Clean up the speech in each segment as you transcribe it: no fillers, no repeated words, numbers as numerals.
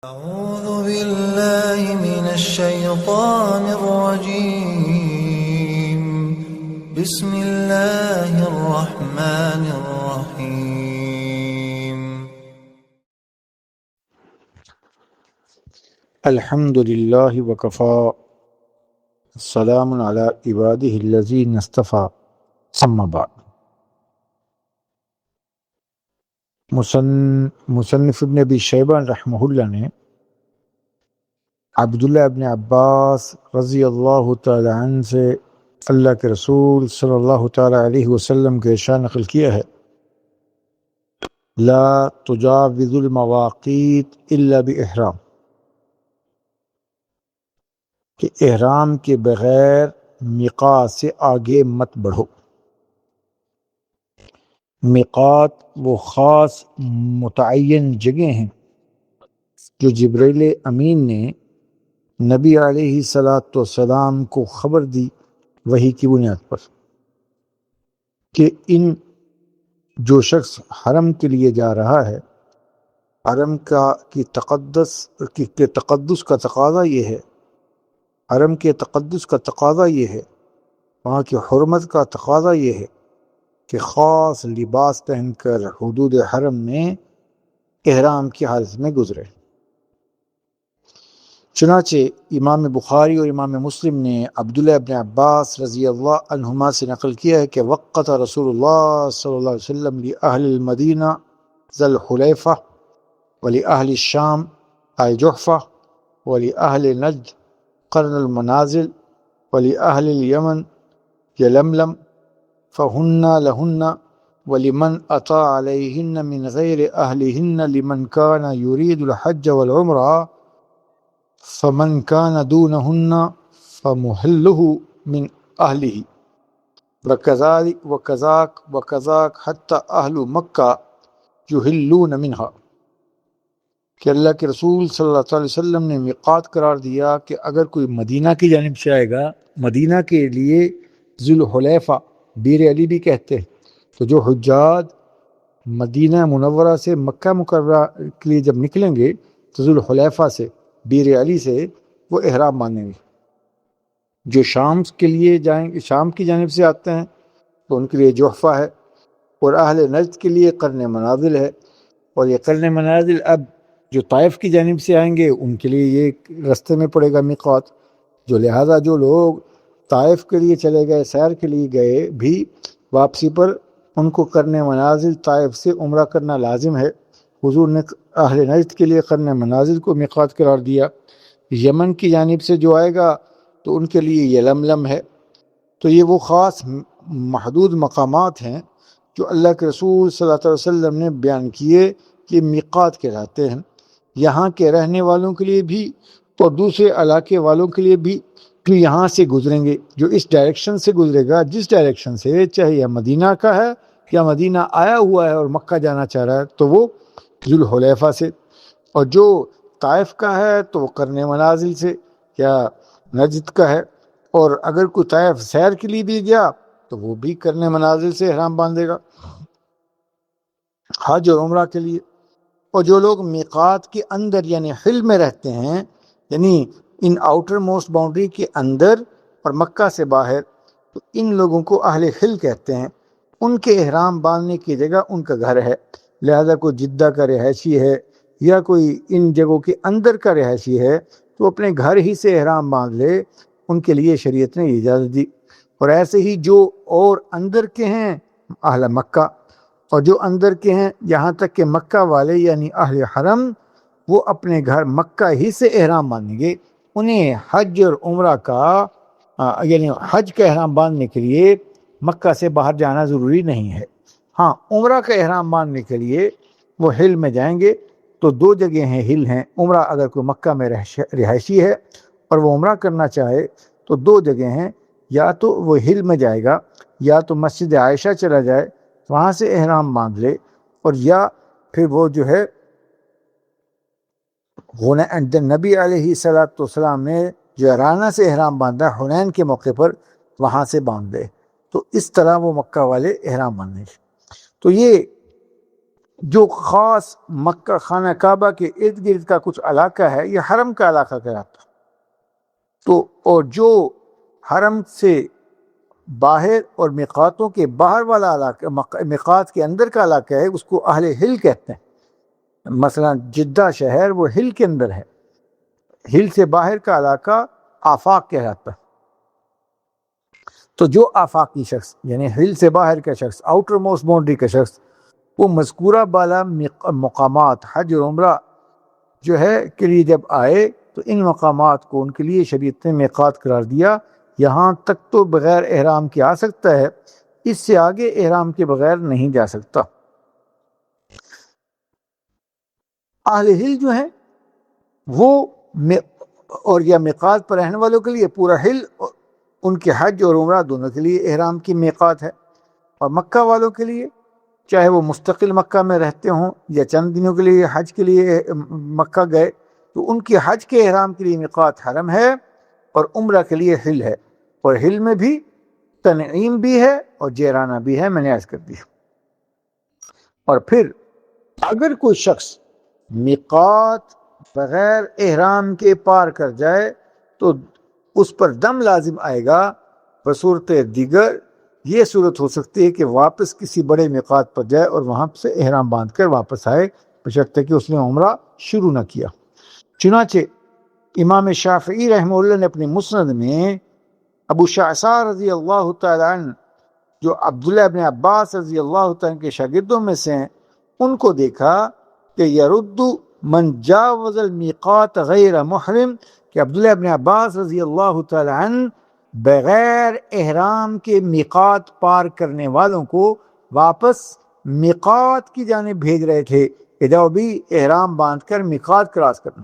أعوذ بالله من الشيطان الرجيم. بسم الله الرحمن الرحيم. الحمد لله وكفى السلام على عباده الذين اصطفى ثم بعد. مصنف ابن ابی شیبہ رحمہ اللہ نے عبداللہ ابن عباس رضی اللہ تعالی عنہ سے اللہ کے رسول صلی اللہ تعالی علیہ وسلم کے ارشاد نقل کیا ہے: لا تجاوز المواقیت الا باحرام، کہ احرام کے بغیر میقات سے آگے مت بڑھو۔ میقات وہ خاص متعین جگہ ہیں جو جبرائیل امین نے نبی علیہ السلام کو خبر دی وحی کی بنیاد پر کہ جو شخص حرم کے لیے جا رہا ہے، حرم کے تقدس کا تقاضا یہ ہے، حرم کے تقدس کا تقاضا یہ ہے، وہاں کی حرمت کا تقاضا یہ ہے کہ خاص لباس پہن کر حدود حرم میں احرام کی حالت میں گزرے۔ چنانچہ امام بخاری اور امام مسلم نے عبداللہ ابن عباس رضی اللہ عنہما سے نقل کیا ہے کہ وقت رسول اللہ صلی اللہ علیہ وسلم لأہل المدینہ ذی الحلیفہ ولأہل الشام الجحفہ ولأہل نجد قرن المنازل ولأہل الیمن یلملم فہن لہن ولمن اطاع علیہن من غیر اہلہن لمن کان یرید الحج والعمرہ فمن کان دونہن فمحلہ من اہلہ وکذاک حتی اہل مکہ یحلون منہا، کہ اللہ کے رسول صلی اللہ علیہ وسلم نے میقات قرار دیا کہ اگر کوئی مدینہ کی جانب سے آئے گا، مدینہ کے لیے ذی الحلیفہ بیر علی بھی کہتے ہیں، تو جو حجاج مدینہ منورہ سے مکہ مکرمہ کے لیے جب نکلیں گے تو ذی الحلیفہ سے بیر علی سے وہ احرام باندھیں گے۔ جو شام کے لیے جائیں گے، شام کی جانب سے آتے ہیں تو ان کے لیے جحفہ ہے، اور اہل نجد کے لیے قرن منازل ہے، اور یہ قرن منازل اب جو طائف کی جانب سے آئیں گے ان کے لیے یہ رستے میں پڑے گا میقات، جو لہذا جو لوگ طائف کے لیے چلے گئے، سیر کے لیے گئے، بھی واپسی پر ان کو قرن منازل طائف سے عمرہ کرنا لازم ہے۔ حضور نے اہل نجد کے لیے قرن منازل کو میقات قرار دیا۔ یمن کی جانب سے جو آئے گا تو ان کے لیے یلملم ہے۔ تو یہ وہ خاص محدود مقامات ہیں جو اللہ کے رسول صلی اللہ علیہ وسلم نے بیان کیے کہ میقات کہلاتے ہیں۔ یہاں کے رہنے والوں کے لیے بھی اور دوسرے علاقے والوں کے لیے بھی جو یہاں سے گزریں گے، جو اس ڈائریکشن سے گزرے گا، جس ڈائریکشن سے، چاہے یہ مدینہ کا ہے یا مدینہ آیا ہوا ہے اور مکہ جانا چاہ رہا ہے، تو وہ ذی الحلیفہ سے، اور جو طائف کا ہے تو وہ قرن منازل سے یا نجد کا ہے، اور اگر کوئی طائف سیر کے لیے بھی گیا تو وہ بھی قرن منازل سے احرام باندھے گا حج اور عمرہ کے لیے۔ اور جو لوگ میقات کے اندر یعنی حل میں رہتے ہیں، یعنی ان آؤٹر موسٹ باؤنڈری کے اندر اور مکہ سے باہر، تو ان لوگوں کو اہل حل کہتے ہیں۔ ان کے احرام باندھنے کی جگہ ان کا گھر ہے، لہذا کوئی جدہ کا رہائشی ہے یا کوئی ان جگہوں کے اندر کا رہائشی ہے تو اپنے گھر ہی سے احرام باندھ لے، ان کے لیے شریعت نے اجازت دی۔ اور ایسے ہی جو اور اندر کے ہیں اہل مکہ، اور جو اندر کے ہیں یہاں تک کہ مکہ والے یعنی اہل حرم، وہ اپنے گھر مکہ ہی سے احرام باندھیں گے۔ انہیں حج اور عمرہ کا یعنی حج کا احرام باندھنے کے لیے مکہ سے باہر جانا ضروری نہیں ہے۔ ہاں، عمرہ کا احرام باندھنے کے لیے وہ ہل میں جائیں گے، تو دو جگہ ہیں ہل ہیں۔ عمرہ اگر کوئی مکہ میں رہائشی ہے اور وہ عمرہ کرنا چاہے تو دو جگہ ہیں، یا تو وہ ہل میں جائے گا، یا تو مسجد عائشہ چلا جائے وہاں سے احرام باندھ لے، اور یا پھر وہ جو ہے نبی علیہ السلام نے جو رانا سے احرام باندھا حنین کے موقع پر، وہاں سے باندھ دے، تو اس طرح وہ مکہ والے احرام باندھیں۔ تو یہ جو خاص مکہ خانہ کعبہ کے ارد گرد کا کچھ علاقہ ہے یہ حرم کا علاقہ کہلاتا ہے. تو اور جو حرم سے باہر اور میقاتوں کے باہر والا علاقہ، میقات کے اندر کا علاقہ ہے، اس کو اہل ہل کہتے ہیں. مثلا جدہ شہر وہ ہل کے اندر ہے، ہل سے باہر کا علاقہ آفاق کہلاتا ہے. تو جو آفاقی شخص یعنی ہل سے باہر کا شخص، آؤٹر موسٹ باؤنڈری کا شخص، وہ مذکورہ بالا مقامات حج اور عمرہ جو ہے کے لیے جب آئے تو ان مقامات کو ان کے لیے شریعت نے میقات قرار دیا. یہاں تک تو بغیر احرام کے آ سکتا ہے، اس سے آگے احرام کے بغیر نہیں جا سکتا. اہل ہل جو ہیں وہ اور یا میقات پر رہنے والوں کے لیے پورا ہل ان کے حج اور عمرہ دونوں کے لیے احرام کی میقات ہے. اور مکہ والوں کے لیے چاہے وہ مستقل مکہ میں رہتے ہوں یا چند دنوں کے لیے حج کے لیے مکہ گئے تو ان کے حج کے احرام کے لیے میقات حرم ہے اور عمرہ کے لیے ہل ہے. اور ہل میں بھی تنعیم بھی ہے اور جیرانہ بھی ہے، میں نے عرض کر دی. اور پھر اگر کوئی شخص میقات بغیر احرام کے پار کر جائے تو اس پر دم لازم آئے گا. بصورت دیگر یہ صورت ہو سکتی ہے کہ واپس کسی بڑے میقات پر جائے اور وہاں سے احرام باندھ کر واپس آئے، بشرطے کہ اس نے عمرہ شروع نہ کیا. چنانچہ امام شافعی رحمہ اللہ نے اپنی مسند میں ابو شعثاء رضی اللہ تعالیٰ عنہ جو عبداللہ ابن عباس رضی اللہ تعالیٰ عنہ کے شاگردوں میں سے ہیں، ان کو دیکھا کہ یرد من جاوز المیقات غیر محرم، کہ عبداللہ ابن عباس رضی اللہ تعالیٰ عنہ بغیر احرام کے میقات پار کرنے والوں کو واپس میقات کی جانب بھیج رہے تھے کہ جاؤ بھی احرام باندھ کر میقات کراس کرنا.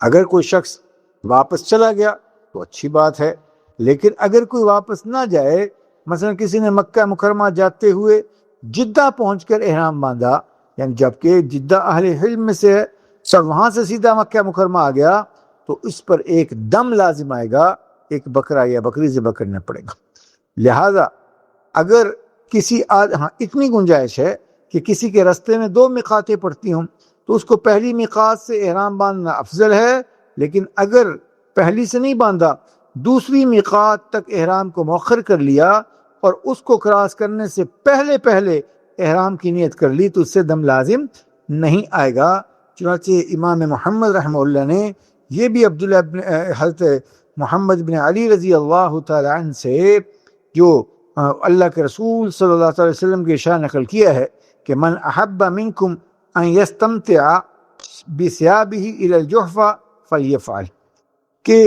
اگر کوئی شخص واپس چلا گیا تو اچھی بات ہے، لیکن اگر کوئی واپس نہ جائے، مثلا کسی نے مکہ مکرمہ جاتے ہوئے جدہ پہنچ کر احرام باندھا، یعنی جبکہ جدہ اہل حلم میں سے ہے، سب وہاں سے سیدھا مکہ مکرمہ آ گیا تو اس پر ایک دم لازم آئے گا، ایک بکرا یا بکری ذبح کرنا پڑے گا. لہذا اگر کسی اتنی گنجائش ہے کہ کسی کے رستے میں 2 میقاتیں پڑتی ہوں تو اس کو پہلی میقات سے احرام باندھنا افضل ہے، لیکن اگر پہلی سے نہیں باندھا، دوسری میقات تک احرام کو مؤخر کر لیا اور اس کو کراس کرنے سے پہلے احرام کی نیت کر لی تو اس سے دم لازم نہیں آئے گا. چنانچہ امام محمد رحمہ اللہ نے یہ بھی عبداللہ حضرت محمد بن علی رضی اللہ تعالیٰ عنہ سے جو اللہ کے رسول صلی اللہ علیہ وسلم کے ارشاد نقل کیا ہے کہ من احب منکم ان یستمتع بثيابه الى الجحفہ فلیفعل، کہ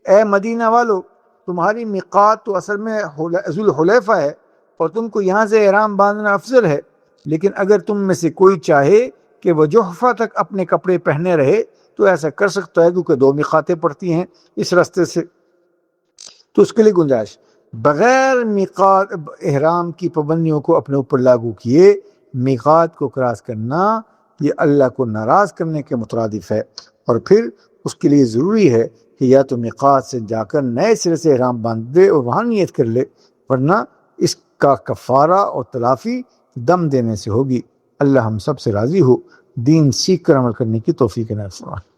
اے مدینہ والو تمہاری میقات تو اصل میں ذوالحلیفہ ہے اور تم کو یہاں سے احرام باندھنا افضل ہے، لیکن اگر تم میں سے کوئی چاہے کہ وہ جحفہ تک اپنے کپڑے پہنے رہے تو ایسا کر سکتا ہے، کیونکہ 2 میقاتیں پڑتی ہیں اس راستے سے، تو اس کے لیے گنجائش. بغیر میقات احرام کی پابندیوں کو اپنے اوپر لاگو کیے میقات کو کراس کرنا یہ اللہ کو ناراض کرنے کے مترادف ہے. اور پھر اس کے لیے ضروری ہے کہ یا تو میقات سے جا کر نئے سرے سے احرام باندھ دے اور وہاں نیت کر لے، ورنہ اس کا کفارہ اور تلافی دم دینے سے ہوگی. اللہ ہم سب سے راضی ہو، دین سیکھ کر عمل کرنے کی توفیق نصیب فرمائے.